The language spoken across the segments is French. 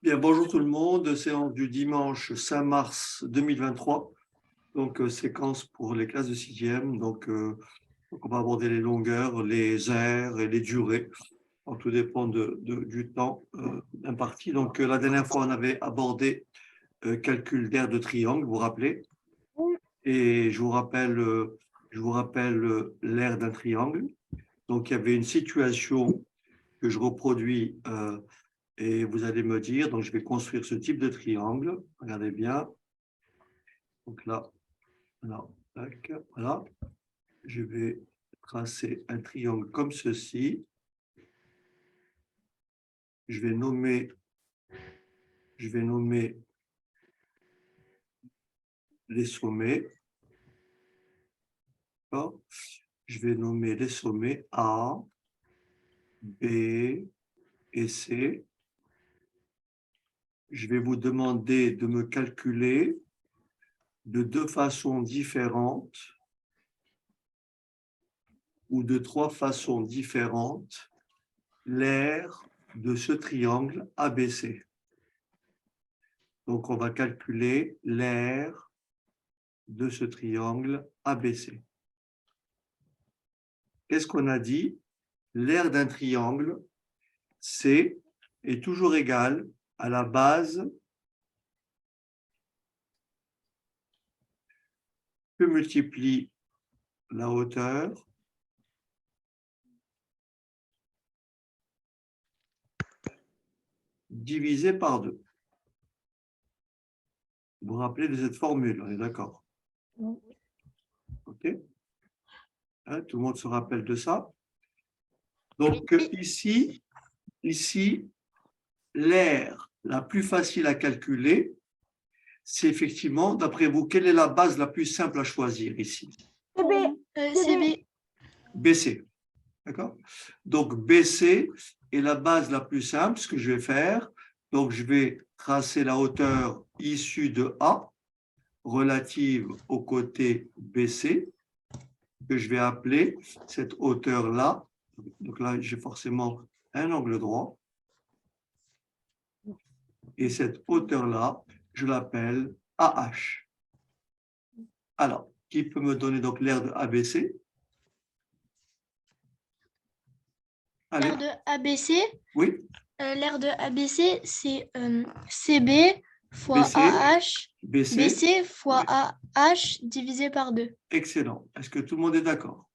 Bien, bonjour tout le monde, séance du dimanche 5 mars 2023, donc séquence pour les classes de sixième. Donc on va aborder les longueurs, les aires et les durées. Donc, tout dépend du temps imparti. Donc la dernière fois, on avait abordé calcul d'aire de triangle, vous vous rappelez? Oui. Et je vous rappelle l'aire d'un triangle. Donc il y avait une situation que je reproduis et vous allez me dire, donc je vais construire ce type de triangle. Regardez bien. Donc là, tac, voilà. Je vais tracer un triangle comme ceci. Je vais nommer les sommets. D'accord. Je vais nommer les sommets A, B et C. Je vais vous demander de me calculer de deux façons différentes ou de trois façons différentes l'aire de ce triangle ABC. Donc, on va calculer l'aire de ce triangle ABC. Qu'est-ce qu'on a dit? L'aire d'un triangle, C, est toujours égale à la base que multiplie la hauteur divisé par 2. Vous vous rappelez de cette formule, on est d'accord? Oui. OK? Hein, tout le monde se rappelle de ça? Donc, ici, l'aire la plus facile à calculer, c'est effectivement, d'après vous, quelle est la base la plus simple à choisir ici? CB. BC. D'accord? Donc, BC est la base la plus simple. Ce que je vais faire, donc je vais tracer la hauteur issue de A relative au côté BC, que je vais appeler cette hauteur-là. Donc là, j'ai forcément un angle droit. Et cette hauteur-là, je l'appelle AH. Alors, qui peut me donner donc l'aire de ABC? Allez. L'aire de ABC, Oui, l'aire de ABC, c'est CB fois BC, AH, BC. BC fois Oui. AH divisé par 2. Excellent. Est-ce que tout le monde est d'accord?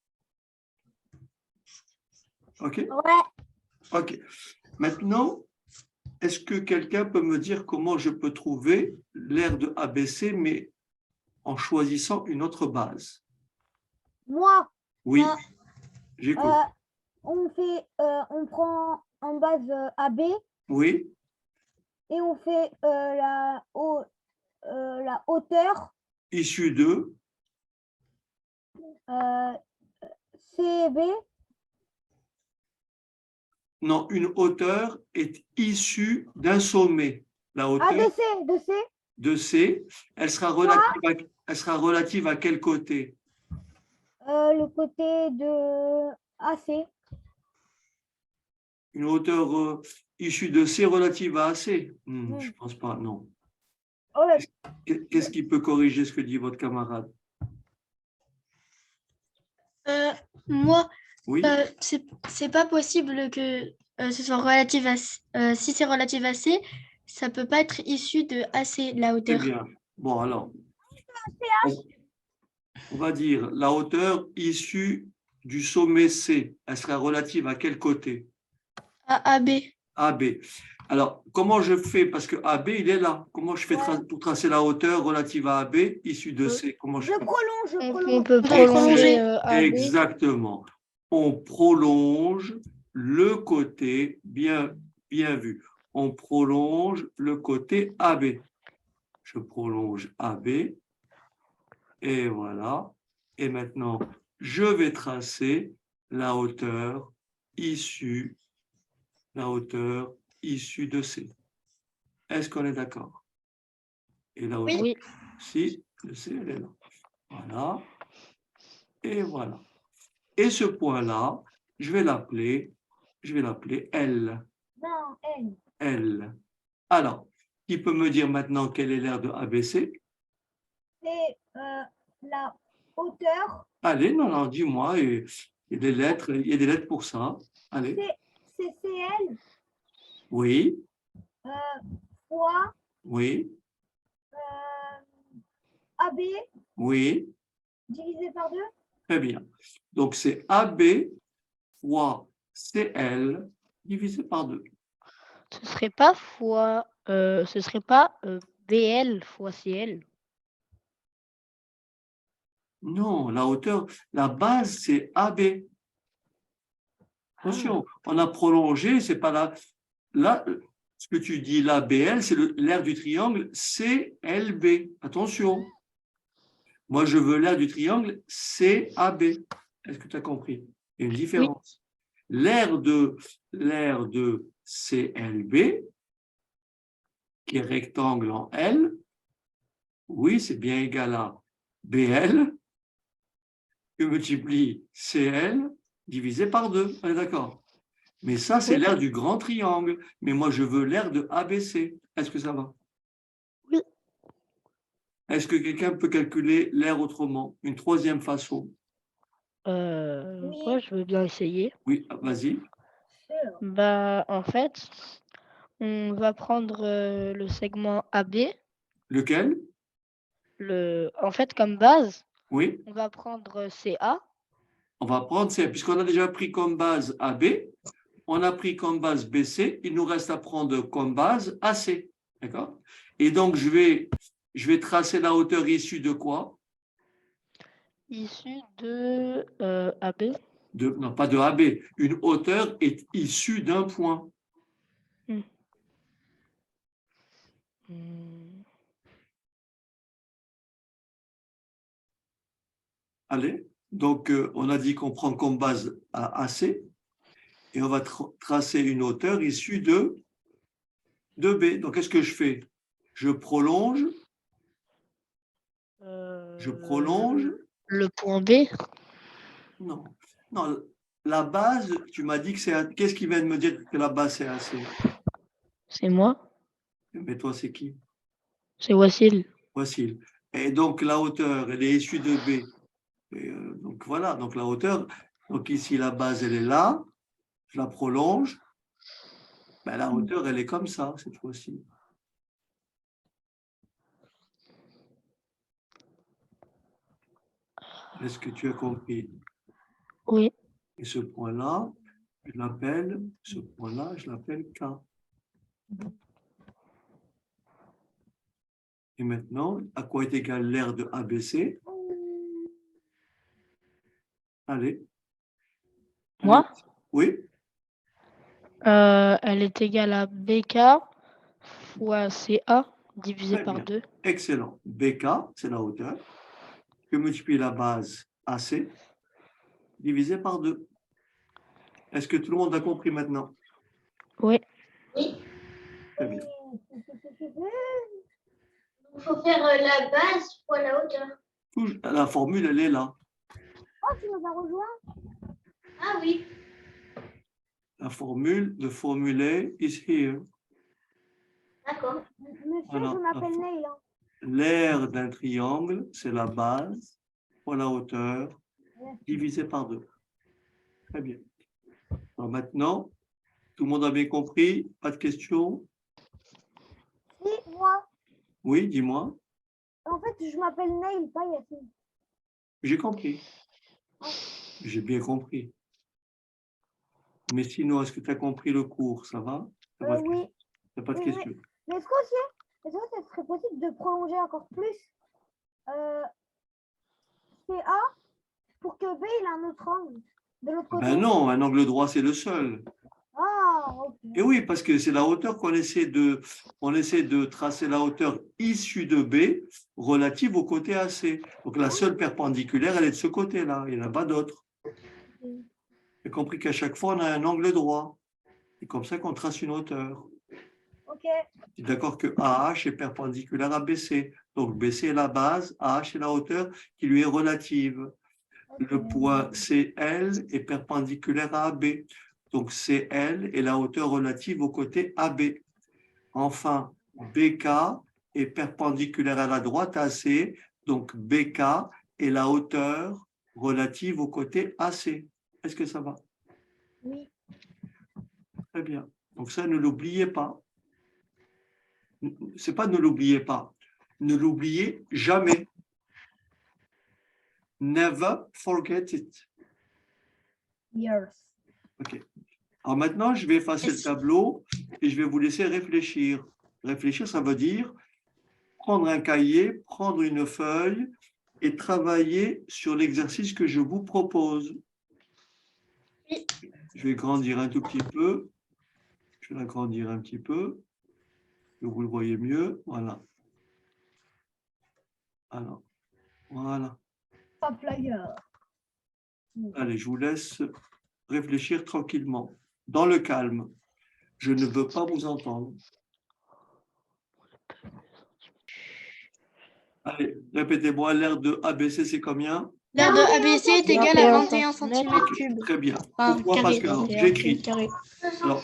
OK? Ouais. OK. Maintenant, est-ce que quelqu'un peut me dire comment je peux trouver l'aire de ABC, mais en choisissant une autre base? Moi, Oui, j'écoute. on prend en base AB Oui, et on fait la hauteur issu de, CB. non, une hauteur est issue d'un sommet. La Ah, hauteur de C. de C, elle sera relative à quel côté? Le côté de AC. Une hauteur issue de C relative à AC? Je ne pense pas, non. Ouais. Qu'est-ce qui peut corriger ce que dit votre camarade? Moi, Oui, c'est pas possible que ce soit relative à si c'est relative à C, ça peut pas être issu de AC, la très hauteur. bien. Bon, alors, on va dire la hauteur issue du sommet C, elle sera relative à quel côté? À AB. AB. Alors, comment je fais? Parce que AB, il est là. Comment je fais pour tracer la hauteur relative à AB issue de C? Comment je fais? On peut prolonger AB. Exactement. On prolonge le côté, bien vu. On prolonge le côté AB. Je prolonge AB. Et voilà. Et maintenant, je vais tracer la hauteur issue de C. Est-ce qu'on est d'accord? Et la hauteur, Oui. si, de C, elle est là. Voilà. Et voilà. Et ce point-là, je vais l'appeler L. Non, N. L. Alors, qui peut me dire maintenant quelle est l'aire de ABC? C'est la hauteur. Allez, non, dis-moi. Il y a des lettres pour ça. Allez. C'est CL Oui, fois oui, AB oui. divisé par 2. Très bien. Donc, c'est AB fois CL divisé par 2. Ce serait pas BL fois CL. Non, la hauteur, la base, c'est AB. Attention, on a prolongé, c'est pas là. Là, ce que tu dis là, BL, c'est l'aire du triangle CLB. Attention. Moi, je veux l'aire du triangle CAB. Est-ce que tu as compris? Il y a une différence. L'aire de CLB, qui est rectangle en L, oui, c'est bien égal à BL, que multiplie CL divisé par 2. On est d'accord? Mais ça, c'est l'aire du grand triangle. Mais moi, je veux l'aire de ABC. Est-ce que ça va? Oui. Est-ce que quelqu'un peut calculer l'aire autrement? Une troisième façon? Ouais, je veux bien essayer. Oui, vas-y. Bah, en fait, on va prendre le segment AB. Lequel? En fait, comme base, Oui. on va prendre CA. On va prendre, puisqu'on a déjà pris comme base AB, on a pris comme base BC, il nous reste à prendre comme base AC. D'accord? Et donc, je vais tracer la hauteur issue de quoi? Issue de AB. Non, pas de AB. Une hauteur est issue d'un point. Allez. Donc, on a dit qu'on prend comme base AC et on va tracer une hauteur issue de B. Donc, qu'est-ce que je fais? Je prolonge. Je prolonge. Le point B. Non. Non, la base, tu m'as dit que c'est... Qu'est-ce qui vient de me dire que la base, c'est AC? C'est moi. Mais toi, c'est qui? C'est Wassil. Voici. Et donc, la hauteur, elle est issue de B. Et, donc, voilà. Donc, la hauteur, donc ici, la base, elle est là. Je la prolonge. Ben, la hauteur, elle est comme ça, cette fois-ci. Est-ce que tu as compris? Oui. Et ce point-là, ce point-là, je l'appelle K. Et maintenant, à quoi est égal l'aire de ABC? Allez. Moi? Oui. Elle est égale à BK fois CA divisé Très par bien. 2. Excellent. BK, c'est la hauteur. Je multiplie la base AC divisé par 2. Est-ce que tout le monde a compris maintenant? Oui. Oui. Très bien. Il faut faire la base fois la hauteur. La formule, elle est là. Oh, tu nous as rejoint? Ah oui. La formule de formuler is here. D'accord. Monsieur, Voilà. je m'appelle Neil. L'aire d'un triangle, c'est la base fois la hauteur divisé par 2. Très bien. Alors maintenant, tout le monde a bien compris? Pas de questions? Si, moi. Oui, dis-moi. En fait, je m'appelle Neil, pas Yacine. J'ai compris. J'ai bien compris. Mais sinon, est-ce que tu as compris le cours? Ça va? Oui. Tu n'as pas de questions? Mais est-ce que ça serait possible de prolonger encore plus CA pour que B il a un autre angle de l'autre côté? Ben non, un angle droit, c'est le seul. Ah, ok. Et oui, parce que c'est la hauteur on essaie de tracer la hauteur issue de B relative au côté AC. Donc la seule perpendiculaire, elle est de ce côté-là, il n'y en a pas d'autre. J'ai compris qu'à chaque fois, on a un angle droit. C'est comme ça qu'on trace une hauteur. Ok. Tu es d'accord que AH est perpendiculaire à BC. Donc BC est la base, AH est la hauteur qui lui est relative. Le point CL est perpendiculaire à AB. Donc CL est la hauteur relative au côté AB. Enfin, BK est perpendiculaire à la droite AC, donc BK est la hauteur relative au côté AC. Est-ce que ça va? Oui. Très bien. Donc ça, ne l'oubliez pas. C'est pas ne l'oubliez pas. Ne l'oubliez jamais. Never forget it. Yes. OK. Alors maintenant, je vais effacer le tableau et je vais vous laisser réfléchir. Réfléchir, ça veut dire prendre un cahier, prendre une feuille et travailler sur l'exercice que je vous propose. Oui. Je vais grandir un tout petit peu. Je vais l'agrandir un petit peu. Que vous le voyez mieux. Voilà. Alors, voilà. Pas flyer. Allez, je vous laisse réfléchir tranquillement, dans le calme. Je ne veux pas vous entendre. Allez, répétez-moi, l'aire de ABC, c'est combien? L'aire de ABC est égale à 21 cm3. Très bien. Enfin, Pourquoi? Parce carré. que alors, 21 j'écris. carré. Alors,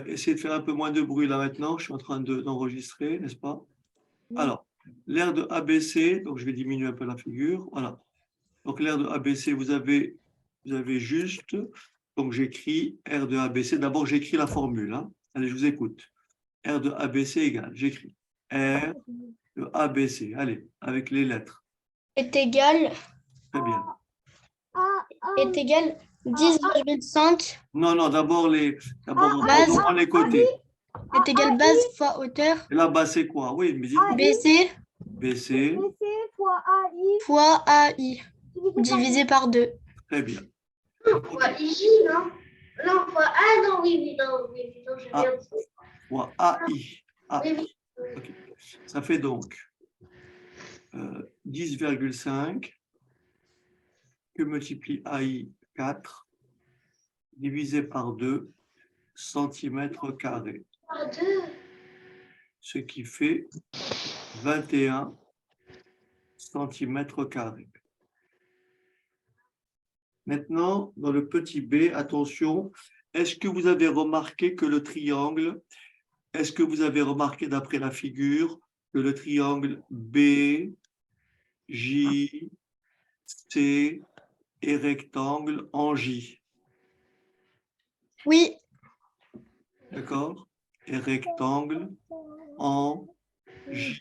essayez de faire un peu moins de bruit là maintenant. Je suis en train d'enregistrer, n'est-ce pas? Alors, l'aire de ABC, donc je vais diminuer un peu la figure. Voilà. Donc, l'aire de ABC, vous avez juste. Donc, j'écris R de ABC. D'abord, j'écris la formule. Hein. Allez, je vous écoute. R de ABC égale, j'écris R de ABC. Allez, avec les lettres. Est égal Très bien. est égal 10,5 Non, non, d'abord base. on prend les côtés. est égal base fois hauteur Et là-bas, c'est quoi? Oui, mais dites-moi. BC BC. BC fois AI fois AI divisé par 2. Très bien. Fois IJ, non? Non, fois A, non, oui, j'ai Ah. bien dit. Fois AI. Ah, Oui, oui. ok. Ça fait donc 10,5 que multiplie AI 4 divisé par 2 centimètres carrés. Par 2. Ce qui fait 21 centimètres carrés. Maintenant, dans le petit b, attention, est-ce que vous avez remarqué que le triangle, est-ce que vous avez remarqué d'après la figure que le triangle B, J, C est rectangle en J? Oui, D'accord? Et rectangle en J.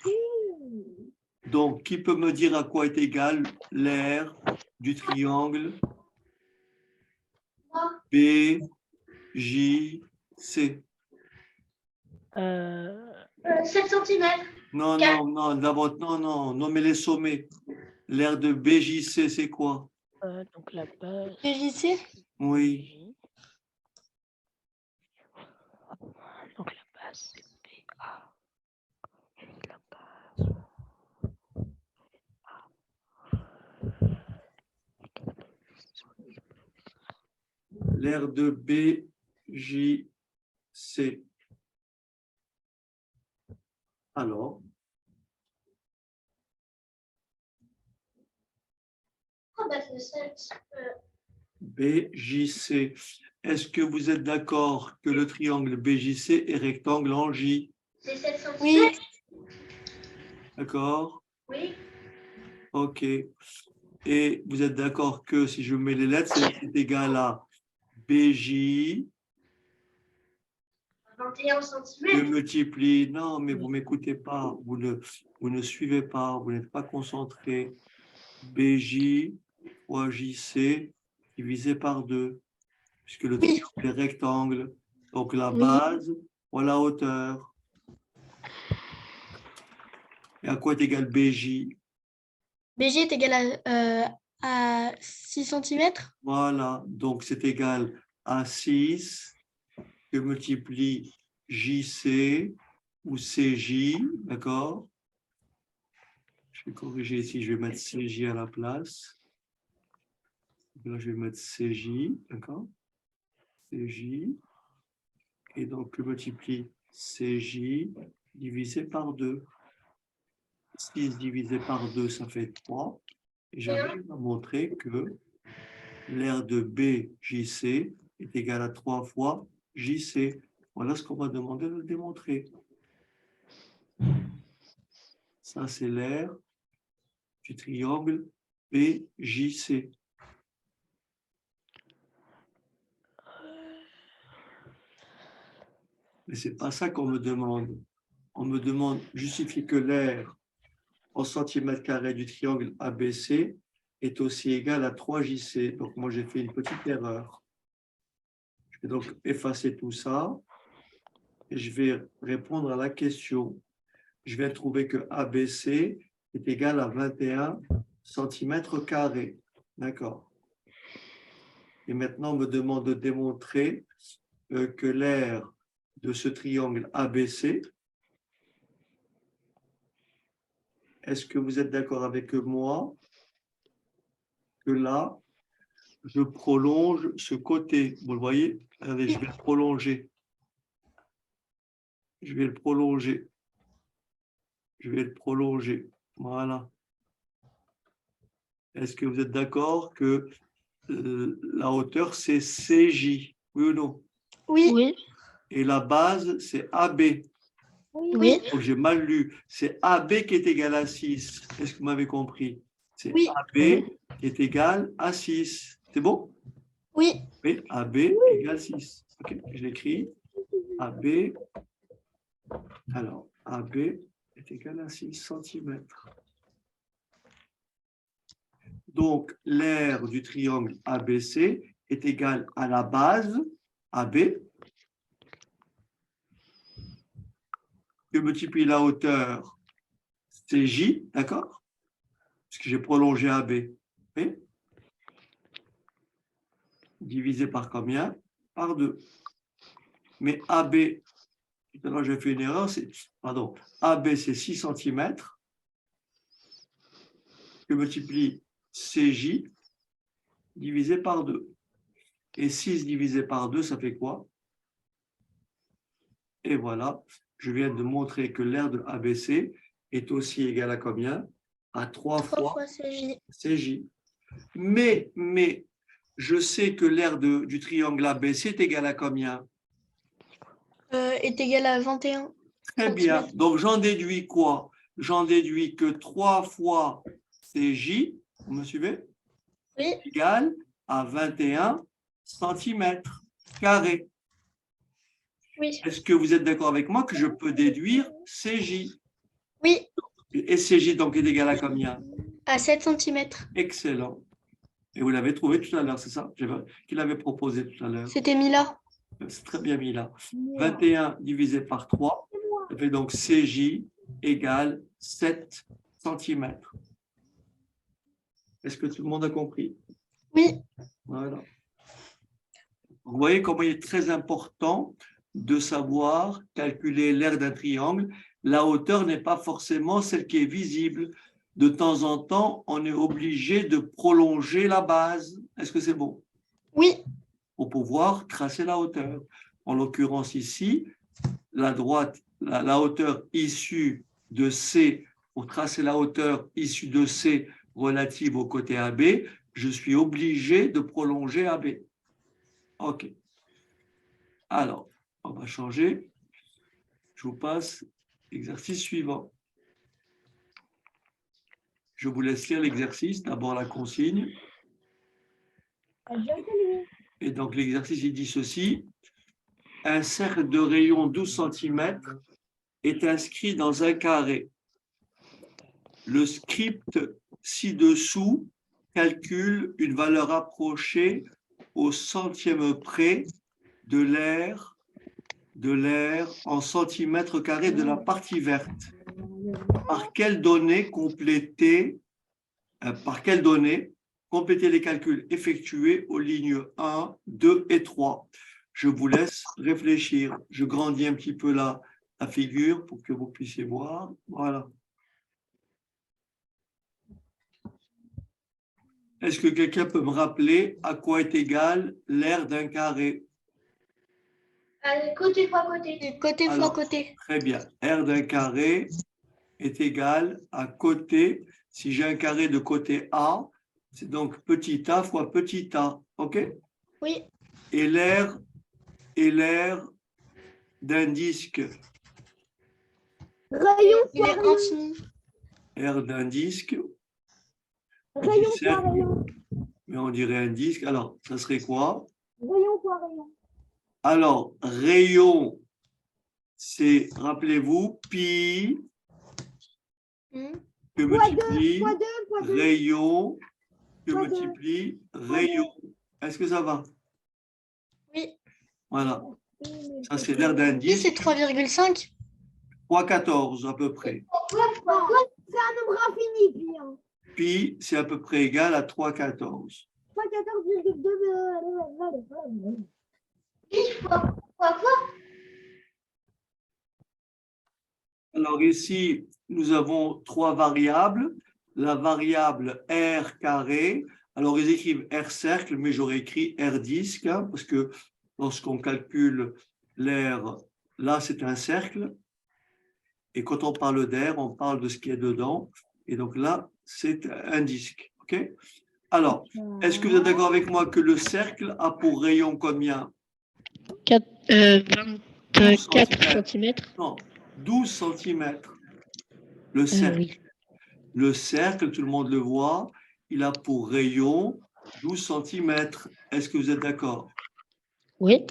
Donc, qui peut me dire à quoi est égal l'aire du triangle B, J, C? 7 cm. Non, non, non, d'abord, non, nommez les sommets. L'aire de BJC, c'est quoi? Donc la base. BJC Oui. Donc la base c'est BA. Et la base. L'aire de BJC. Alors, Ah, bah, c'est 7. BJC. Est-ce que vous êtes d'accord que le triangle BJC est rectangle en J? C'est 7 cm. Oui, D'accord? Oui. OK. Et vous êtes d'accord que si je mets les lettres, c'est égal à BJ 21 que cm. multiplie. Non, mais vous ne m'écoutez pas. Vous ne suivez pas. Vous n'êtes pas concentré. BJ fois JC divisé par 2. Puisque le triangle est rectangle. Donc la base fois la hauteur. Et à quoi est égal BJ? BJ est égal à 6 cm. Voilà. Donc c'est égal à 6 que multiplie JC ou CJ. D'accord? Je vais corriger ici. Je vais mettre CJ à la place. Là, je vais mettre CJ. D'accord? CJ. Et donc, que multiplie CJ divisé par 2. 6 divisé par 2, ça fait 3. Et j'arrive à montrer que l'aire de BJC est égale à 3 fois JC. Voilà ce qu'on m'a demandé de démontrer. Ça, c'est l'aire du triangle PJC. Mais ce n'est pas ça qu'on me demande. On me demande justifier que l'aire en centimètres carrés du triangle ABC est aussi égal à 3JC. Donc, moi, j'ai fait une petite erreur. Je vais donc effacer tout ça et je vais répondre à la question. Je vais trouver que ABC est égal à 21 centimètres carrés. D'accord. Et maintenant, on me demande de démontrer que l'aire de ce triangle ABC, est-ce que vous êtes d'accord avec moi que là, je prolonge ce côté? Vous le voyez? Regardez, je vais le prolonger. Je vais le prolonger. Je vais le prolonger. Voilà. Est-ce que vous êtes d'accord que la hauteur, c'est CJ? Oui ou non? Oui. Oui. Et la base, c'est AB. Oui. Donc, j'ai mal lu. C'est AB qui est égal à 6. Est-ce que vous m'avez compris? C'est Oui. AB qui est égal à 6. C'est bon? Oui. Oui, AB égale 6. OK, je l'écris. AB, alors, AB est égal à 6 cm. Donc, l'aire du triangle ABC est égale à la base AB, que multiplie la hauteur CJ, d'accord? Puisque j'ai prolongé AB. Oui? Divisé par combien? Par 2. Mais AB, tout à l'heure j'ai fait une erreur, pardon, AB c'est 6 cm, que multiplie CJ divisé par 2. Et 6 divisé par 2, ça fait quoi? Et voilà, je viens de montrer que l'aire de ABC est aussi égale à combien? À 3 fois CJ. CJ. Mais, je sais que l'aire du triangle ABC est égale à combien? Est égal à 21. Très bien. Donc, j'en déduis quoi? J'en déduis que 3 fois CJ, vous me suivez? Oui. Égale à 21 centimètres carrés. Oui. Est-ce que vous êtes d'accord avec moi que je peux déduire CJ? Oui. Et CJ donc est égal à combien? À 7 cm. Excellent. Et vous l'avez trouvé tout à l'heure, c'est ça? Qu'il avait proposé tout à l'heure. C'était mis là. C'est très bien mis là. 21 divisé par 3, ça fait donc CJ égale 7 cm. Est-ce que tout le monde a compris? Oui. Voilà. Vous voyez comment il est très important de savoir calculer l'aire d'un triangle. La hauteur n'est pas forcément celle qui est visible. De temps en temps, on est obligé de prolonger la base. Est-ce que c'est bon? Oui. Pour pouvoir tracer la hauteur. En l'occurrence ici, la hauteur issue de C, pour tracer la hauteur issue de C relative au côté AB, je suis obligé de prolonger AB. OK. Alors, on va changer. Je vous passe l'exercice suivant. Je vous laisse lire l'exercice, d'abord la consigne. Et donc, l'exercice, il dit ceci. Un cercle de rayon 12 cm est inscrit dans un carré. Le script ci-dessous calcule une valeur approchée au centième près de l'aire en centimètres carrés de la partie verte. Par quelles données compléter les calculs effectués aux lignes 1, 2 et 3? Je vous laisse réfléchir. Je grandis un petit peu la figure pour que vous puissiez voir. Voilà. Est-ce que quelqu'un peut me rappeler à quoi est égal l'aire d'un carré? Côté fois côté. Côté fois Alors, côté. très bien. Aire d'un carré est égal à côté. Si j'ai un carré de côté A, c'est donc petit a fois petit a. OK? Oui. Et l'aire d'un disque. Rayon Il est infini. R d'un disque. Rayon quoi, cercle. rayon? Mais on dirait un disque. Alors, ça serait quoi? Rayon quoi, rayon? Alors, rayon, c'est, rappelez-vous, pi Hmm. que Fois multiplie fois 2, fois 2. rayon que Fois deux. multiplie rayon. Est-ce que ça va? Oui. Voilà. Ça, c'est l'air d'un Oui, c'est disque. 3,5. 3,14 à peu près. C'est un nombre infini, puis. Hein. Pi, c'est à peu près égal à 3,14. 14,2. Quoi? Alors ici, nous avons trois variables. La variable R carré. Alors, ils écrivent R cercle, mais j'aurais écrit R disque, hein, parce que lorsqu'on calcule l'air, là, c'est un cercle. Et quand on parle d'air, on parle de ce qui est dedans. Et donc là, c'est un disque. OK? Alors, est-ce que vous êtes d'accord avec moi que le cercle a pour rayon combien? 24 cm. Non, 12 cm. Le cercle. Oui. Le cercle, tout le monde le voit, il a pour rayon 12 cm. Est-ce que vous êtes d'accord? Oui.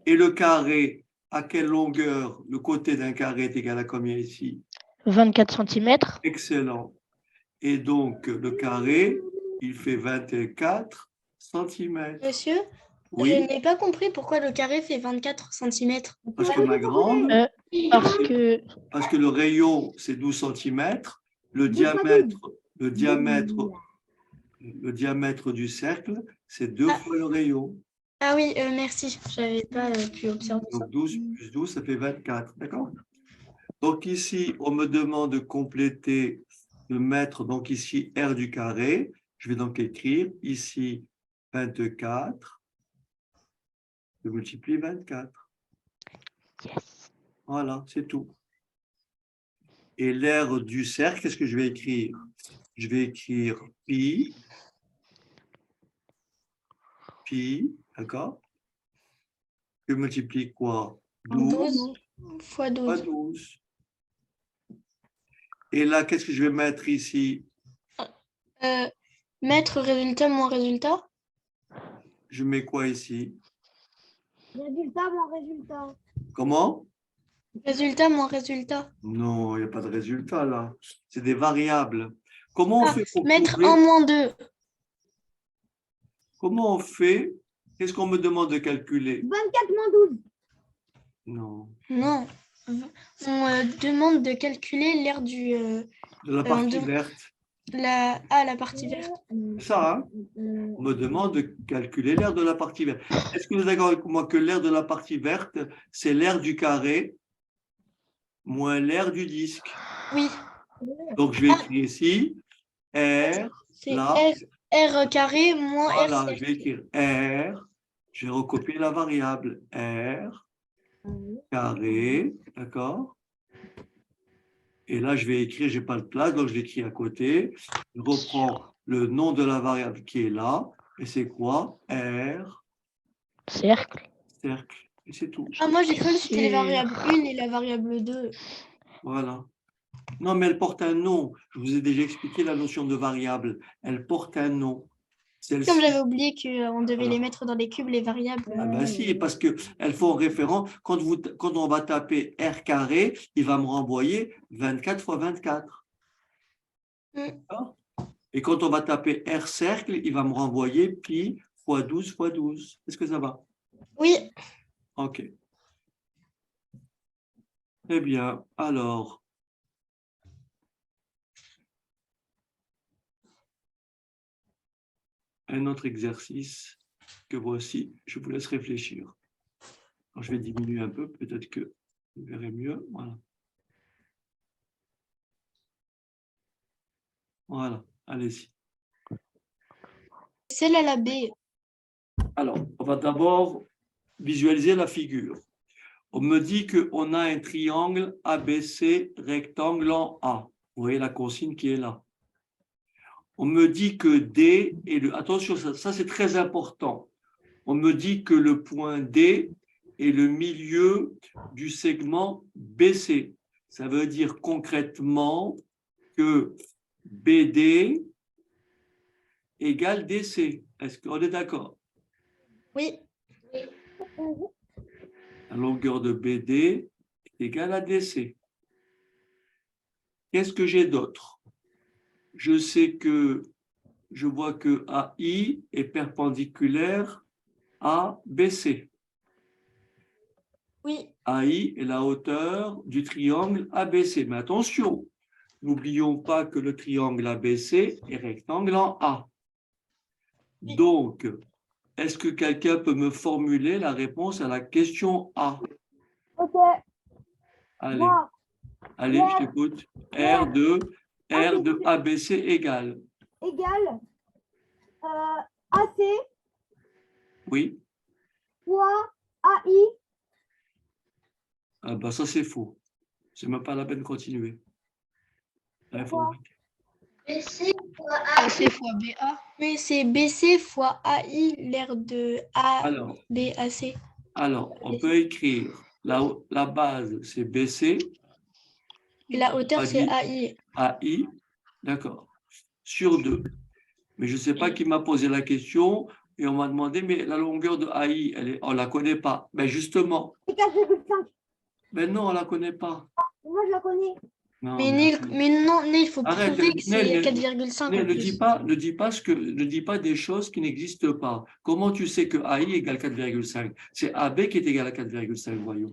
Et le carré, à quelle longueur le côté d'un carré est égal à combien ici? 24 cm. Excellent. Et donc, le carré, il fait 24 cm. Monsieur, je Oui, n'ai pas compris pourquoi le carré fait 24 cm. parce que ma grande, Parce que parce que le rayon, c'est 12 cm. Le diamètre du cercle, c'est 2 fois le rayon. Ah oui, merci. Je n'avais pas pu observer ça. Donc 12 plus 12, ça fait 24. D'accord? Donc ici, on me demande de compléter, de mettre donc ici R du carré. Je vais donc écrire ici 24. Je multiplie 24. yes. Voilà, c'est tout. Et l'aire du cercle, qu'est-ce que je vais écrire? Je vais écrire pi, d'accord? Je multiplie quoi? 12 fois fois 12. 12. Et là, qu'est-ce que je vais mettre ici? Mettre résultat moins résultat. Je mets quoi ici? Résultat, mon résultat. Comment? Résultat moins résultat. Non, il n'y a pas de résultat là. C'est des variables. Comment on fait pour Mettre trouver? 1 moins 2. Comment on fait? Qu'est-ce qu'on me demande de calculer? 24 moins 12. Non. Non. On demande de calculer l'aire du... De la partie de- verte. la partie verte. Ça, hein? On me demande de calculer l'aire de la partie verte. Est-ce que vous êtes d'accord avec moi que l'aire de la partie verte, c'est l'aire du carré moins l'aire du disque? Oui. Donc, je vais écrire ici R, C'est là, R carré moins R voilà, cercle. je vais écrire R, je vais recopier la variable R carré, d'accord? Et là, je vais écrire, je n'ai pas de place, donc je l'écris à côté. Je reprends le nom de la variable qui est là, et c'est quoi? R, Cercle. cercle, et c'est tout. Ah, moi j'ai cru que c'était les Et- variables 1 et la variable 2. Voilà. Non, mais elle porte un nom. Je vous ai déjà expliqué la notion de variable. Elle porte un nom. Comme Celle-ci. j'avais oublié qu'on devait Voilà. les mettre dans les cubes, les variables. Ah ben si, parce qu'elles font référence. Quand on va taper R carré, il va me renvoyer 24 fois 24. Mm. D'accord? Et quand on va taper R cercle, il va me renvoyer pi fois 12 fois 12. Est-ce que ça va? Oui. OK. Très bien. Alors, un autre exercice que voici. Je vous laisse réfléchir. Alors, je vais diminuer un peu, peut-être que vous verrez mieux. Voilà. Voilà, allez-y. Celle à la B. Alors, on va d'abord visualiser la figure. On me dit qu'on a un triangle ABC rectangle en A. Vous voyez la consigne qui est là. On me dit que D est le... Attention, ça c'est très important. On me dit que le point D est le milieu du segment BC. Ça veut dire concrètement que BD égale DC. Est-ce qu'on est d'accord? Oui. La longueur de BD est égale à DC. Qu'est-ce que j'ai d'autre? Je sais que je vois que AI est perpendiculaire à BC. Oui. AI est la hauteur du triangle ABC. Mais attention, n'oublions pas que le triangle ABC est rectangle en A. Donc, est-ce que quelqu'un peut me formuler la réponse à la question A? Ok, Allez, moi, allez, je t'écoute. R de ABC égale. égale AC Oui. fois AI. Ah ben ça, c'est faux. C'est même pas la peine de continuer. L'informatique. BC fois A. AC fois BA. Oui, c'est BC fois AI, l'air de Alors, ABAC. on peut écrire la base, c'est BC. Et la hauteur, Pas c'est dit AI. AI, d'accord, sur 2. Mais je ne sais pas qui m'a posé la question et on m'a demandé, mais la longueur de AI, on ne la connaît pas. Ben justement, C'est 4,5. ben non, on ne la connaît pas. Moi, je la connais. Non, Mais, mais non, Neil, il faut arrête, prouver que c'est Nel, 4,5 en ne plus. dis pas des choses qui n'existent pas. Comment tu sais que AI égale 4,5? C'est AB qui est égal à 4,5, voyons.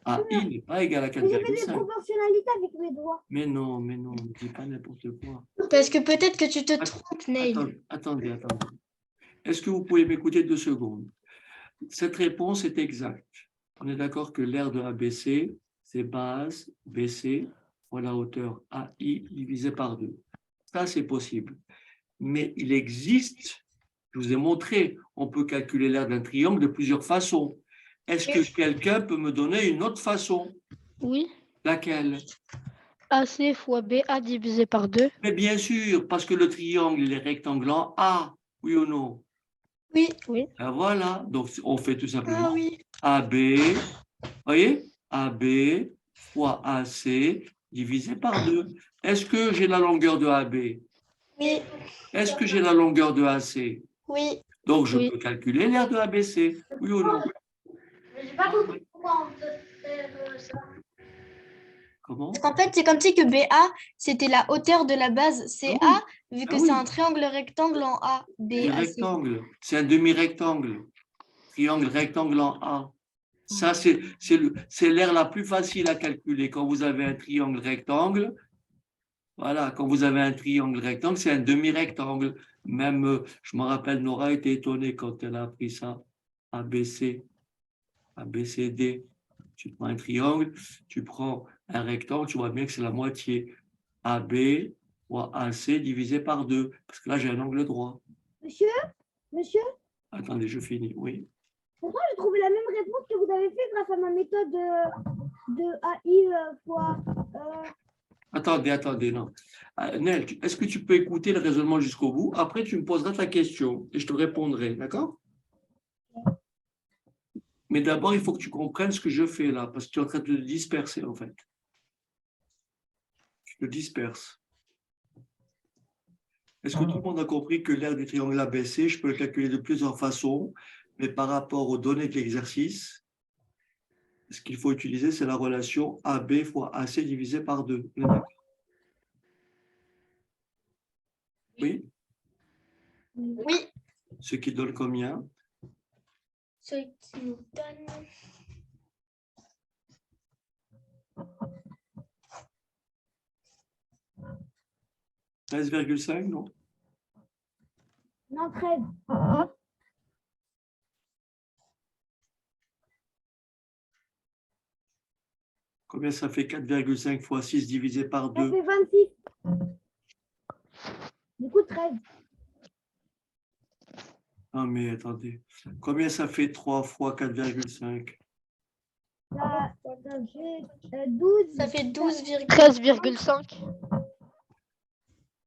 AI n'est pas égal à Mais j'ai fait des 4,5. proportionnalités avec mes doigts. Mais non, ne dis pas n'importe quoi. Parce que peut-être que tu te trompes, Neil. Attendez. Est-ce que vous pouvez m'écouter 2 secondes? Cette réponse est exacte. On est d'accord que l'aire de ABC, c'est base BC fois la hauteur AI divisé par 2. Ça, c'est possible. Mais il existe, je vous ai montré, on peut calculer l'aire d'un triangle de plusieurs façons. Est-ce que quelqu'un peut me donner une autre façon? Oui. Laquelle? AC fois BA divisé par 2. Mais bien sûr, parce que le triangle, il est rectangle en A, oui ou non? Oui. Oui. Ben voilà, donc on fait tout simplement Ah oui. AB, voyez, AB fois AC divisé par 2. Est-ce que j'ai la longueur de AB? Oui. Est-ce que j'ai la longueur de AC? Oui. Donc, je Oui. peux calculer l'aire de ABC, oui ou non? Mais j'ai pas compris pourquoi on peut faire ça. Comment? En fait, c'est comme si que BA, c'était la hauteur de la base CA, Ah vu que Ah c'est oui. un triangle rectangle en A, Du BAC. rectangle, c'est un demi-rectangle, triangle rectangle en A. Ça, c'est l'aire la plus facile à calculer. Quand vous avez un triangle rectangle, voilà, quand vous avez un triangle rectangle, c'est un demi-rectangle. Même, je me rappelle, Nora était étonnée quand elle a appris ça. ABC, ABCD. Tu prends un triangle, tu prends un rectangle, tu vois bien que c'est la moitié. AB fois AC divisé par 2. Parce que là, j'ai un angle droit. Monsieur, Attendez, je finis. Oui. pourquoi j'ai trouvé la même réponse que vous avez fait grâce à ma méthode de AI fois. Attendez, non. Nel, est-ce que tu peux écouter le raisonnement jusqu'au bout? Après, tu me poseras ta question et je te répondrai, d'accord? Mais d'abord, il faut que tu comprennes ce que je fais là, parce que tu es en train de te disperser, en fait. Tu te disperses. Est-ce que tout le monde a compris que l'aire du triangle ABC, je peux le calculer de plusieurs façons, mais par rapport aux données de l'exercice, ce qu'il faut utiliser, c'est la relation AB fois AC divisé par 2. Oui? Oui. Ce qui donne combien? Ce qui nous donne... « 13,5, non? Non, 13. Combien ça fait 4,5 fois 6 divisé par Ça 2? fait 26. Du coup, 13. Ah, mais attendez. Combien ça fait 3 fois 4,5? Ça fait 12. Ça fait 12, 13,5.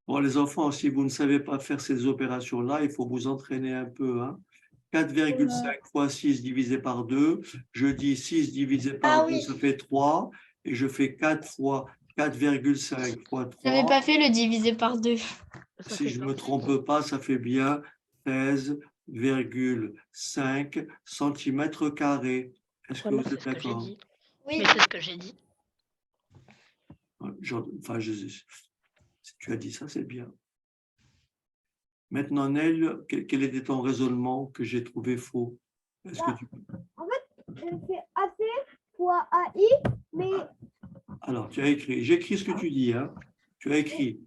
Bon, les enfants, si vous ne savez pas faire ces opérations-là, il faut vous entraîner un peu. Hein. 4,5 fois 6 divisé par 2. Je dis 6 divisé par 2, ça fait 3. Et je fais 4 fois 4,5 fois J'avais 3. pas fait le divisé par 2. Ça Si fait je ne me 28. trompe pas, ça fait bien 13,5 centimètres carrés. Est-ce que Voilà, vous c'est êtes ce que j'ai d'accord? dit. Oui. Mais c'est ce que j'ai dit. Enfin, si tu as dit ça, c'est bien. Maintenant, Nel, quel était ton raisonnement que j'ai trouvé faux? Est-ce que tu... C'est AC fois AI, mais Alors, tu as écrit, j'écris ce que tu dis, hein. Tu as écrit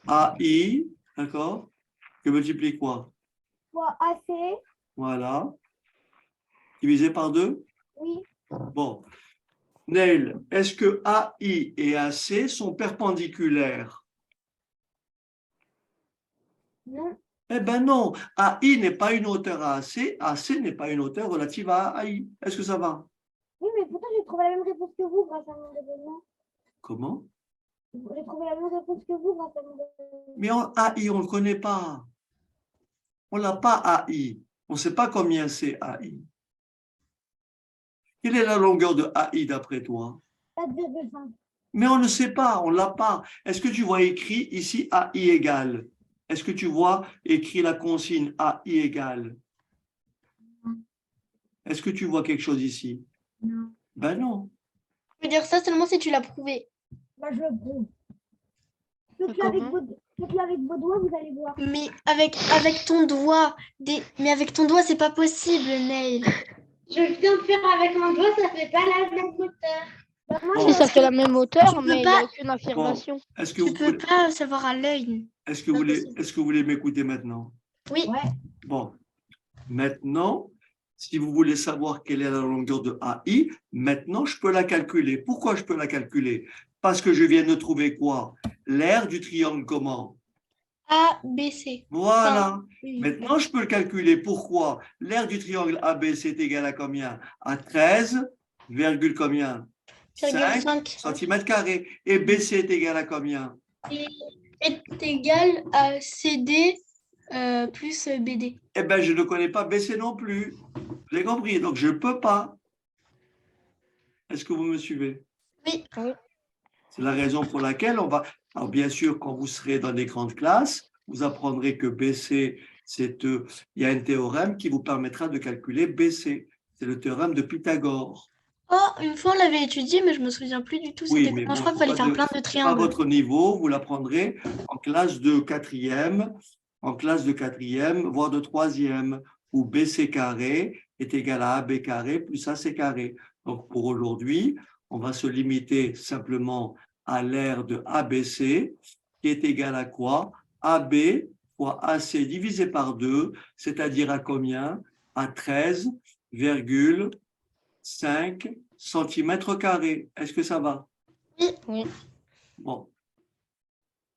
AI, d'accord? Que multiplie quoi? fois AC, Voilà. Divisé par 2? oui, Bon. Neil, est-ce que AI et AC sont perpendiculaires? non, Eh bien non, AI n'est pas une hauteur à AC, AC n'est pas une hauteur relative à AI. Est-ce que ça va? oui, mais pourtant j'ai trouvé la même réponse que vous grâce à mon raisonnement. Comment? J'ai trouvé la même réponse que vous grâce à mon raisonnement. Mais AI, on ne le connaît pas. On n'a pas AI. On ne sait pas combien c'est AI. Quelle est la longueur de AI d'après toi? 4,5. Mais on ne sait pas, on ne l'a pas. Est-ce que tu vois écrit ici AI égale? Est-ce que tu vois écrit la consigne AI égale? Est-ce que tu vois quelque chose ici? Non. Ben non. Tu peux dire ça seulement si tu l'as prouvé. Bah, je le prouve. Faites-le Comment avec vos doigts, vous allez voir. Mais avec ton doigt, mais avec ton doigt, c'est pas possible, Neil. Je viens de faire avec mon doigt, ça fait pas la même hauteur. Bah, moi, Bon. Si ça fait la même hauteur, peux mais il n'y a pas- aucune affirmation. Est-ce que Tu vous peux voulez, pas savoir à l'œil. est-ce que vous voulez, est-ce que vous voulez m'écouter maintenant? Oui. Ouais. Bon, maintenant, si vous voulez savoir quelle est la longueur de AI, maintenant je peux la calculer. Pourquoi je peux la calculer? Parce que je viens de trouver quoi? L'aire du triangle comment? A, B, C. Voilà. Oui. Maintenant, je peux le calculer. Pourquoi? L'aire du triangle ABC est égal à combien? À 13, combien? 5 5 cm carrés. Et BC est égal à combien? est égal à CD plus BD. Eh bien, je ne connais pas BC non plus. Vous avez compris? Donc, je ne peux pas. Est-ce que vous me suivez? Oui. Oui. C'est la raison pour laquelle on va... Alors, bien sûr, quand vous serez dans des grandes classes, vous apprendrez que BC, il y a un théorème qui vous permettra de calculer BC. C'est le théorème de Pythagore. Oh, une fois on l'avait étudié, mais je me souviens plus du tout. Oui, C'était mais comment? Je bon, crois qu'il fallait faire plein de c'est pas triangles. votre niveau, vous l'apprendrez en classe de quatrième, voire de troisième, où BC carré est égal à AB carré plus AC carré. Donc pour aujourd'hui, on va se limiter simplement à l'aire de ABC, qui est égal à quoi? AB fois AC divisé par 2, c'est-à-dire à combien? À 13,5 centimètres carrés. Est-ce que ça va? Oui. Bon,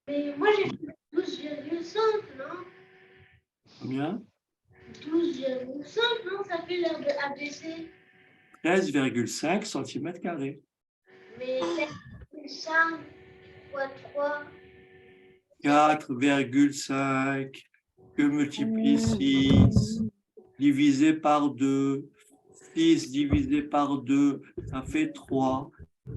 Mais moi, j'ai fait 12,5, non? combien? 12,5, non? Ça fait l'heure de ABC. 13,5 centimètres carrés. Mais 5 fois 3. 4,5 que multiplie 6 divisé par 2. 6 divisé par 2, ça fait 3.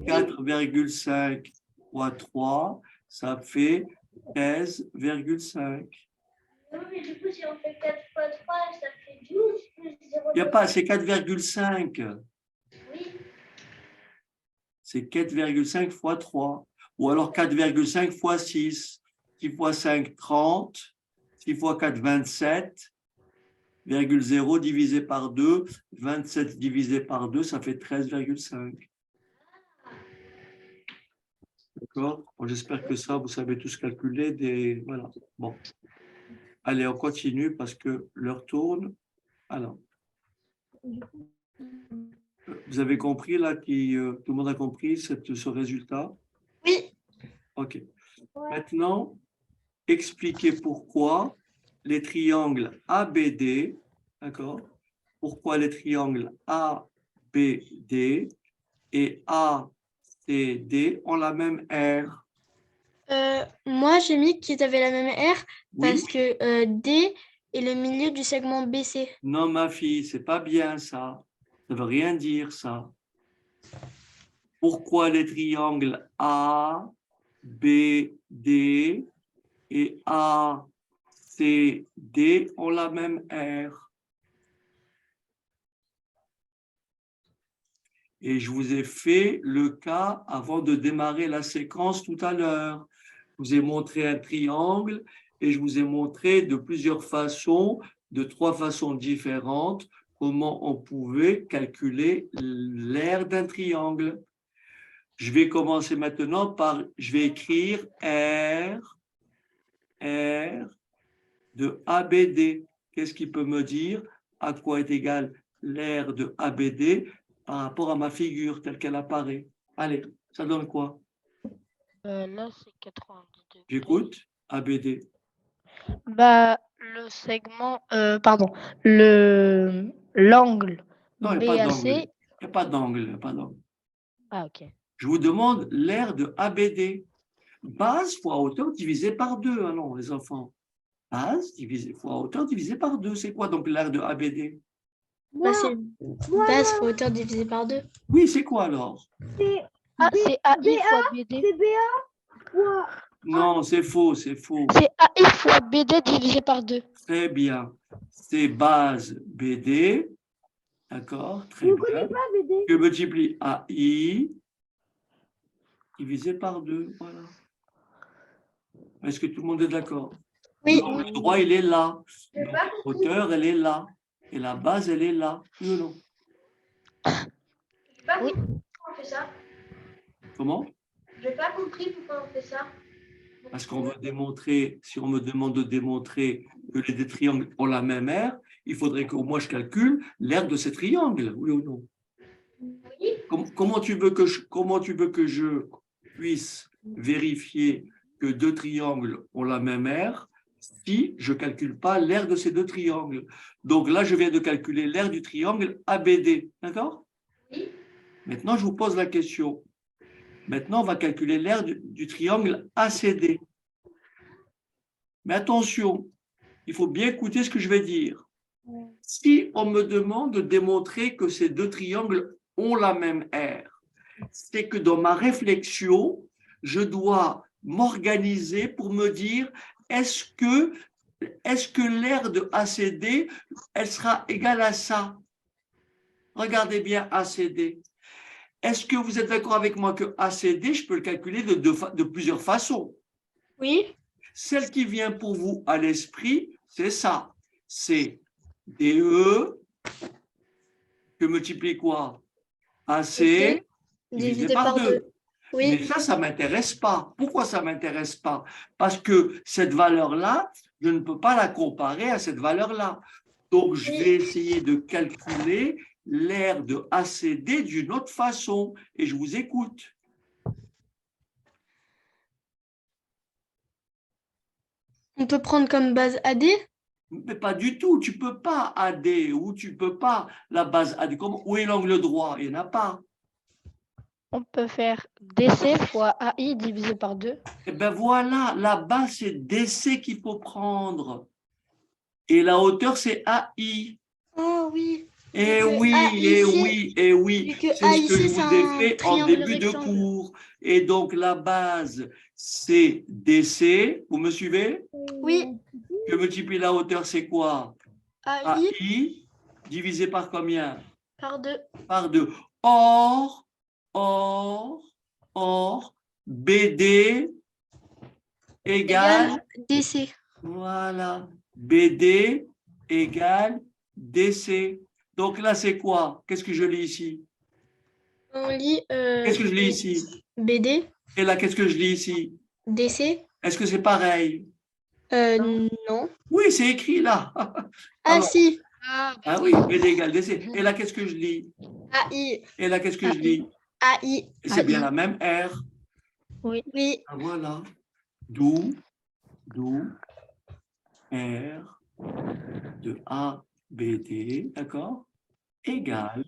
4,5 fois 3, ça fait 13,5. Non, mais du coup, si on fait 4 fois 3, ça fait 12 plus 0. Il n'y a pas, c'est 4,5. Oui. C'est 4,5 fois 3. Ou alors 4,5 fois 6. 6 fois 5, 30. 6 fois 4, 27. 0 divisé par 2. 27 divisé par 2, ça fait 13,5. D'accord? Bon, j'espère que ça, vous savez tous calculer. Voilà. Bon. Allez, on continue parce que l'heure tourne. Alors. Vous avez compris là, tout le monde a compris ce résultat? Oui. OK. Maintenant, expliquez pourquoi les triangles ABD, d'accord? Pourquoi les triangles ABD et ACD ont la même aire? Moi, j'ai mis qu'ils avaient la même aire Oui? parce que D est le milieu du segment BC. Non, ma fille, c'est pas bien ça. Ça veut rien dire ça. Pourquoi les triangles BD et ACD ont la même aire. Et je vous ai fait le cas avant de démarrer la séquence tout à l'heure. Je vous ai montré un triangle et je vous ai montré de plusieurs façons, de 3 façons différentes, comment on pouvait calculer l'aire d'un triangle. Je vais commencer maintenant par, je vais écrire R de ABD. Qu'est-ce qui peut me dire à quoi est égal l'aire de ABD par rapport à ma figure telle qu'elle apparaît? Allez, ça donne quoi? Là, c'est 90 degrés. J'écoute, ABD. Bah, le segment, pardon, l'angle Non, il n'y a pas d'angle. BAC. Il n'y a pas d'angle. Il n'y a pas d'angle. Ah, ok. Je vous demande l'aire de ABD. Base fois hauteur divisé par 2. Ah non, les enfants. Base divisé fois hauteur divisé par 2. C'est quoi donc l'aire de ABD? Bah, c'est base fois hauteur divisé par 2. Oui, c'est quoi alors? Ah, c'est AI fois BD. C'est BA fois Non, c'est faux, c'est faux. C'est AI fois BD divisé par 2. Très bien. C'est base BD. D'accord, Je très ne bien. connais pas BD. Je multiplie AI divisé par 2. Voilà. Est-ce que tout le monde est d'accord? Oui. Le droit, il est là. J'ai Donc, pas la compris. hauteur, elle est là. Et la base, elle est là. Oui ou non? J'ai pas Oui. compris pourquoi on fait ça. Comment? J'ai pas compris pourquoi on fait ça. Parce qu'on veut démontrer, si on me demande de démontrer que les deux triangles ont la même aire, il faudrait que moi je calcule l'aire de ces triangles, oui ou non? Oui. Comment tu veux que je puisse vérifier que 2 triangles ont la même aire si je ne calcule pas l'aire de ces 2 triangles? Donc là, je viens de calculer l'aire du triangle ABD, d'accord? Oui. Maintenant, je vous pose la question. Maintenant, on va calculer l'aire du triangle ACD. Mais attention, il faut bien écouter ce que je vais dire. Si on me demande de démontrer que ces 2 triangles ont la même aire, c'est que dans ma réflexion, je dois m'organiser pour me dire est-ce que l'aire de ACD, elle sera égale à ça? Regardez bien ACD. Est-ce que vous êtes d'accord avec moi que ACD, je peux le calculer de plusieurs façons? Oui. Celle qui vient pour vous à l'esprit, c'est ça. C'est DE que multiplie quoi? AC divisé par 2. Oui. Mais ça ne m'intéresse pas. Pourquoi ça ne m'intéresse pas? Parce que cette valeur-là, je ne peux pas la comparer à cette valeur-là. Donc, je vais essayer de calculer l'aire de ACD d'une autre façon. Et je vous écoute. On peut prendre comme base AD. Mais pas du tout. Tu ne peux pas AD ou tu ne peux pas la base AD. Où est l'angle droit? Il n'y en a pas. On peut faire DC fois AI divisé par 2. Eh bien voilà, la base, c'est DC qu'il faut prendre. Et la hauteur, c'est AI. Ah oui. Eh que oui, AI, eh c'est- oui, eh oui. vu que C'est ce AI, que je c'est vous un ai fait en triangle début de rectangle. cours. Et donc, la base, c'est DC. Vous me suivez? Oui. Je multiplie la hauteur, c'est quoi? AI AI divisé par combien? par 2. Par 2. Or, BD égale, DC. voilà, BD égale DC. Donc là, c'est quoi? Qu'est-ce que je lis ici? On lit Qu'est-ce que je lis ici? BD, Et là, qu'est-ce que je lis ici? DC. Est-ce que c'est pareil? Non. Oui, c'est écrit là. Ah Alors, si. ah oui, BD égale DC. Et là, qu'est-ce que je lis? AI. Et là, qu'est-ce que je lis? AI. Et c'est bien la même R. Oui. Oui. Ah, voilà. D'où R de ABD, d'accord, égale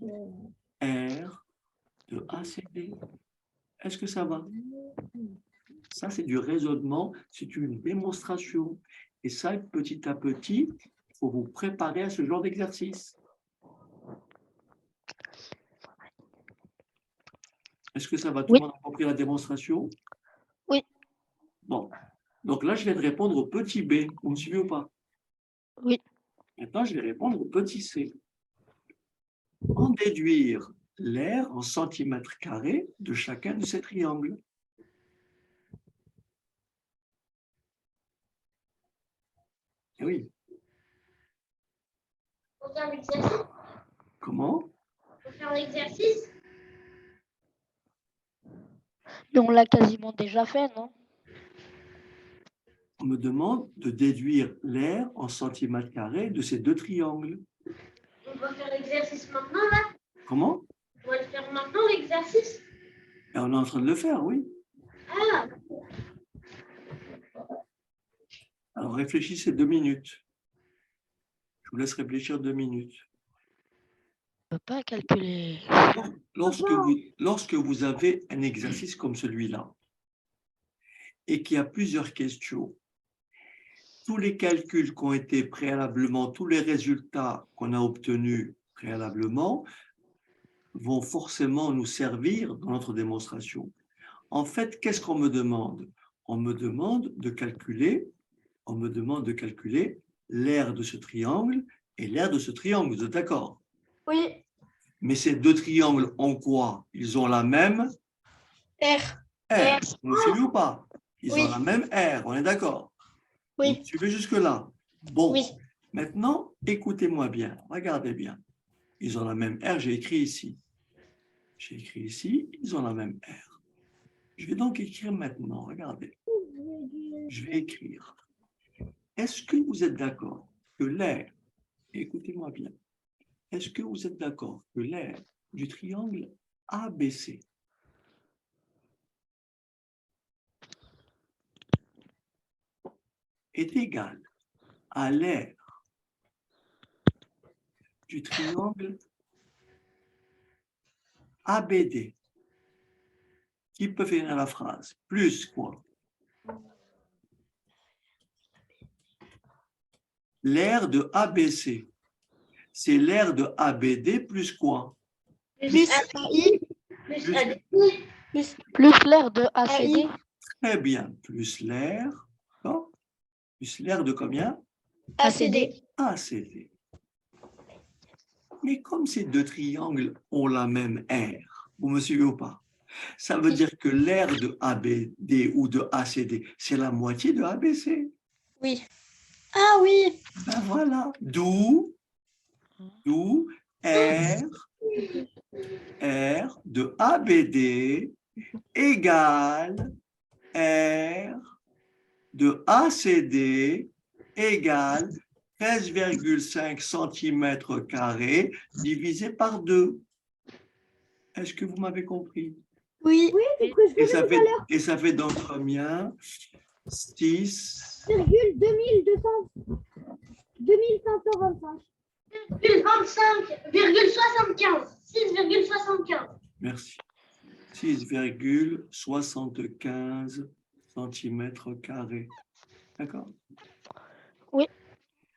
R de ACD. Est-ce que ça va? Ça, c'est du raisonnement, c'est une démonstration. Et ça, petit à petit, il faut vous préparer à ce genre d'exercice. Est-ce que ça va? Tout Oui. le monde a compris la démonstration? Oui. Bon, donc là, je viens de répondre au petit b. Vous me suivez ou pas? Oui. Maintenant, je vais répondre au petit c. En déduire l'aire en centimètres carrés de chacun de ces triangles. Eh oui. Pour faire l'exercice. Comment? Pour faire l'exercice. Mais on l'a quasiment déjà fait, non? On me demande de déduire l'aire en centimètres carrés de ces deux triangles. On va faire l'exercice maintenant, là. Comment? On va le faire maintenant, l'exercice. Et on est en train de le faire, oui. Ah, Alors réfléchissez 2 minutes. Je vous laisse réfléchir 2 minutes. On ne peut pas calculer. Lorsque vous avez un exercice comme celui-là et qu'il y a plusieurs questions, tous les calculs qui ont été préalablement, tous les résultats qu'on a obtenus préalablement vont forcément nous servir dans notre démonstration. En fait, qu'est-ce qu'on me demande? On me demande de calculer l'aire de ce triangle et l'aire de ce triangle. Vous êtes d'accord? Oui. Mais ces deux triangles ont quoi? Ils ont la même R. R. Vous me suivez ou pas? Ils Oui. ont la même R, on est d'accord? Vous Oui. me suivez jusque-là? Bon, Oui. maintenant, écoutez-moi bien, regardez bien. Ils ont la même R, j'ai écrit ici. J'ai écrit ici, ils ont la même R. Je vais donc écrire maintenant, regardez. Je vais écrire. Est-ce que vous êtes d'accord que l'aire, écoutez-moi bien, est-ce que vous êtes d'accord que l'aire du triangle ABC est égale à l'aire du triangle ABD, qui peut finir la phrase, plus quoi? L'aire de ABC, c'est l'aire de ABD plus quoi? Plus AI. plus Plus- ADP. Plus l'aire de ACD. Très bien, plus l'aire, non? Plus l'aire de combien? ACD. ACD. Mais comme ces deux triangles ont la même R, vous me suivez ou pas? Ça veut dire que l'aire de ABD ou de ACD, c'est la moitié de ABC. Oui. Ah oui. Ben voilà, d'où R de ABD égale R de ACD égale 13,5 cm² divisé par 2. Est-ce que vous m'avez compris? Oui. Oui, c'est ce que je faisais Et ça fait donc combien? 6. 2525. 25,75. 6,75. Merci. 6,75 cm². D'accord? Oui.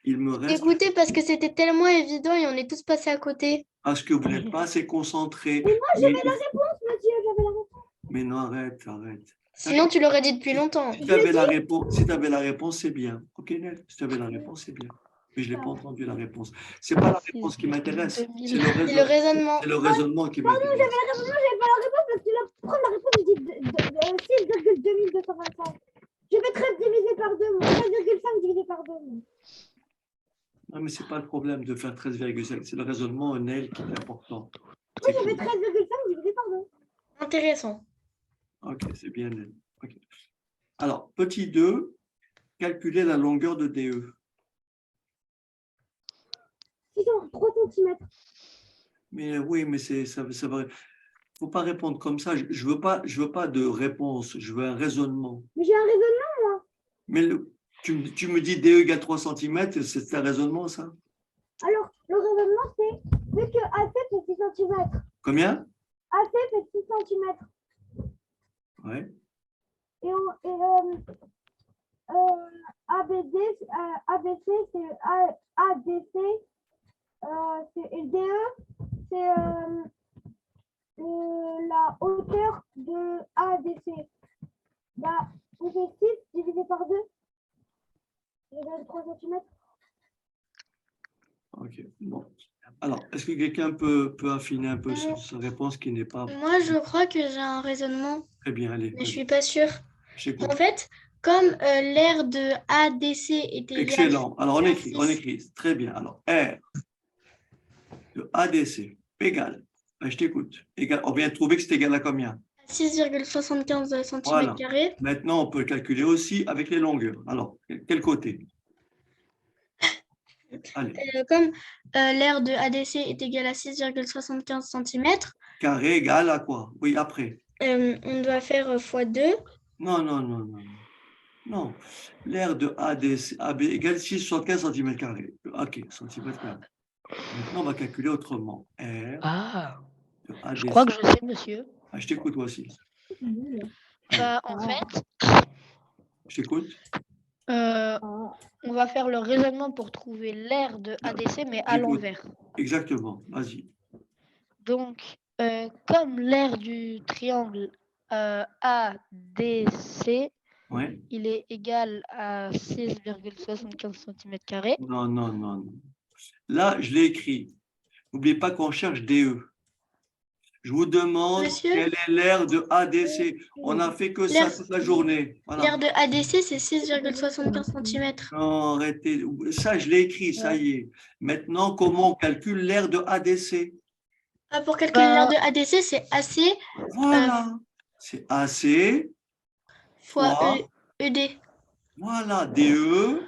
Il me reste, Écoutez, parce que c'était tellement évident et on est tous passés à côté. parce que vous n'êtes pas assez concentré. Mais moi, j'avais la réponse, Mathieu, j'avais la réponse. Mais non, arrête. Sinon, tu l'aurais dit depuis longtemps. Si tu avais la réponse, c'est bien. Ok, Nel, si tu avais la réponse, c'est bien. Mais je n'ai pas entendu la réponse. Ce n'est pas la réponse qui m'intéresse. C'est C'est le raisonnement. le raisonnement qui m'intéresse. J'avais la réponse, moi, j'avais pas la réponse parce que la première réponse, il dit 6,2205. J'ai fait 13 divisé par 2, 13,5 divisé par 2. Non, mais ce n'est pas le problème de faire 13,5. C'est le raisonnement, Nel, qui est important. Oui, j'ai fait 13,5 divisé par 2. Intéressant. Ok, c'est bien, Nel. Ok. Alors, petit 2, calculer la longueur de DE. 3 cm. Mais oui, mais ça va. Faut pas répondre comme ça. Je veux pas de réponse. Je veux un raisonnement. Mais j'ai un raisonnement. Mais tu me dis DE égale 3 cm, c'est un raisonnement, ça? Alors, le raisonnement, c'est vu que AC fait 6 cm. Combien? AC fait 6 cm. Ouais. ABC, c'est ADC. Et DE, c'est la hauteur de ADC. Bah, on fait 6 cm. Ok, bon. Alors, est-ce que quelqu'un peut affiner un peu sa réponse qui n'est pas Moi, je crois que j'ai un raisonnement, très bien? Allez, mais je vas-y, suis pas sûre. je t'écoute. En fait, comme l'aire de ADC est égale Excellent. Alors, on à écrit. Très bien. Alors, R de ADC égale, je t'écoute, on vient de trouver que c'est égal à combien? 6,75 Voilà. cm². Maintenant, on peut calculer aussi avec les longueurs. Alors, quel côté? Allez, Comme l'aire de ADC est égale à 6,75 cm, carré égal à quoi? Oui, après. on doit faire x2. Non. Non. L'aire de ADC, AB égale 6,75 cm². Ok, cm². Maintenant, on va calculer autrement. R Ah, de je crois ADC. que je sais, monsieur. Ah, je t'écoute toi aussi. Bah, en fait, Je t'écoute. on va faire le raisonnement pour trouver l'aire de ADC, mais à J'écoute. l'envers. Exactement. Vas-y. Donc, comme l'aire du triangle ADC, Ouais. il est égal à 6,75 cm². Non. Là, je l'ai écrit. N'oubliez pas qu'on cherche DE. Je vous demande Monsieur, quelle est l'aire de ADC. On n'a fait que ça L'aire- toute la journée. Voilà. l'aire de ADC, c'est 6,75 cm. Non, arrêtez. Ça, je l'ai écrit, ça y est. Maintenant, comment on calcule l'aire de ADC? Ah, pour calculer l'aire de ADC, c'est AC Voilà. C'est AC fois fois, ED voilà, DE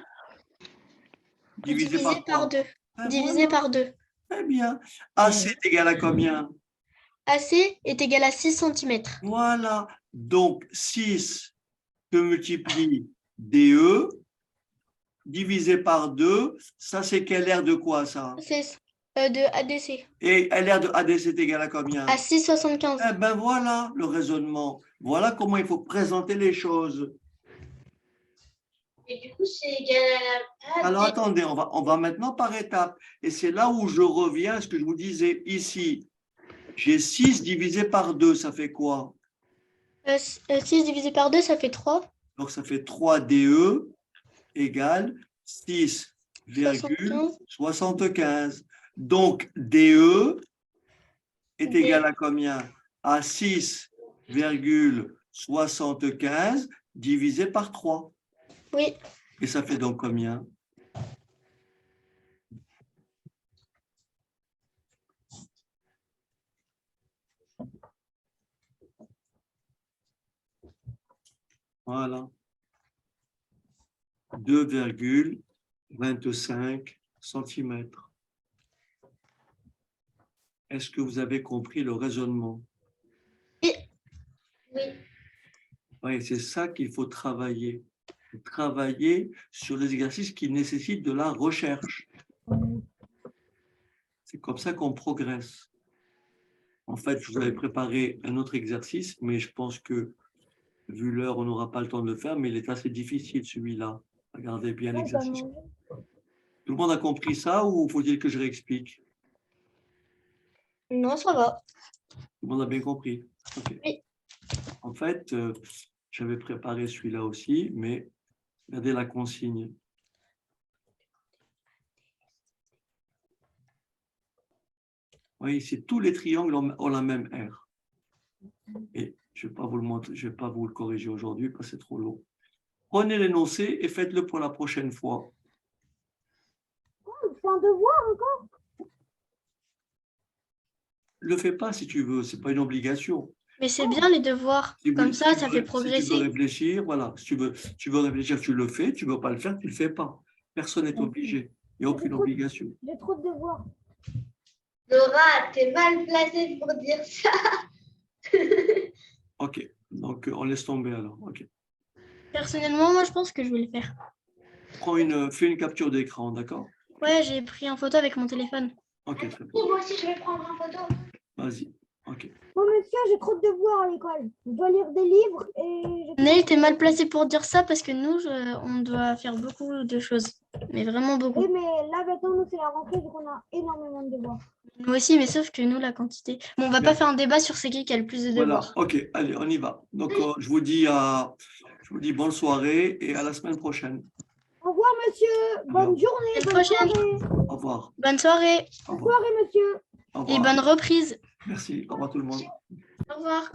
divisé par quoi? 2. Ben Divisé voilà. par 2. Très bien. AC est égal à combien? AC est égal à 6 cm. Voilà. Donc, 6 que multiplie DE divisé par 2, ça c'est quelle aire de quoi ça? C'est de ADC. Et l'aire de ADC est égale à combien? À 6,75. Eh ben voilà le raisonnement. Voilà comment il faut présenter les choses. Et du coup, c'est égal à Alors AD. attendez, on va maintenant par étapes. Et c'est là où je reviens à ce que je vous disais ici. J'ai 6 divisé par 2, ça fait quoi? 6 divisé par 2, ça fait 3. Donc ça fait 3 DE égale 6,75. Donc DE est D. égal à combien? À 6,75 divisé par 3. Oui, Et ça fait donc combien? Voilà. 2,25 cm. Est-ce que vous avez compris le raisonnement? Oui. Oui, c'est ça qu'il faut travailler. Travailler sur les exercices qui nécessitent de la recherche. C'est comme ça qu'on progresse. En fait, je vous avais préparé un autre exercice, mais je pense que, vu l'heure, on n'aura pas le temps de le faire, mais il est assez difficile celui-là. Regardez bien l'exercice. Tout le monde a compris ça ou faut-il que je réexplique? non, ça va. Tout le monde a bien compris. Ok. Oui. En fait, j'avais préparé celui-là aussi, mais regardez la consigne. Oui, ici, tous les triangles ont la même aire. Et je ne vais pas vous le montrer, je vais pas vous le corriger aujourd'hui parce que c'est trop long. Prenez l'énoncé et faites-le pour la prochaine fois. C'est un devoir encore. Le fais pas si tu veux, c'est pas une obligation. Mais c'est bien les devoirs. Si Comme vous- ça, si ça tu fait veux- Si tu veux progresser. réfléchir, voilà. Si tu veux réfléchir, tu le fais. Tu ne veux pas le faire, tu ne le fais pas. Personne n'est obligé. Il n'y a aucune obligation. J'ai trop de devoirs. Laura, t'es mal placée pour dire ça. Ok. Donc, on laisse tomber alors. Ok. Personnellement, moi, je pense que je vais le faire. Fais une capture d'écran, d'accord? Ouais, j'ai pris en photo avec mon téléphone. Ok, très bien. Oui, moi aussi, je vais prendre une photo. Vas-y. Ok. Bon, monsieur, j'ai trop de devoirs à l'école. Je dois lire des livres et... Neil, t'es mal placé pour dire ça parce que nous, on doit faire beaucoup de choses. Mais vraiment beaucoup. Oui, mais là, maintenant, nous, c'est la rentrée, donc on a énormément de devoirs. Nous aussi, mais sauf que nous, la quantité. Bon, on va Bien. pas faire un débat sur c'est qui a le plus de Voilà. devoirs. Ok, allez, on y va. Donc, je vous dis bonne soirée et à la semaine prochaine. Au revoir. revoir, monsieur. Bonne journée. À la Bonne prochaine. soirée. Au revoir. Bonne soirée Au Bonne revoir. soirée, monsieur. Au et revoir. bonne reprise. Merci. Au revoir tout le monde. Au revoir.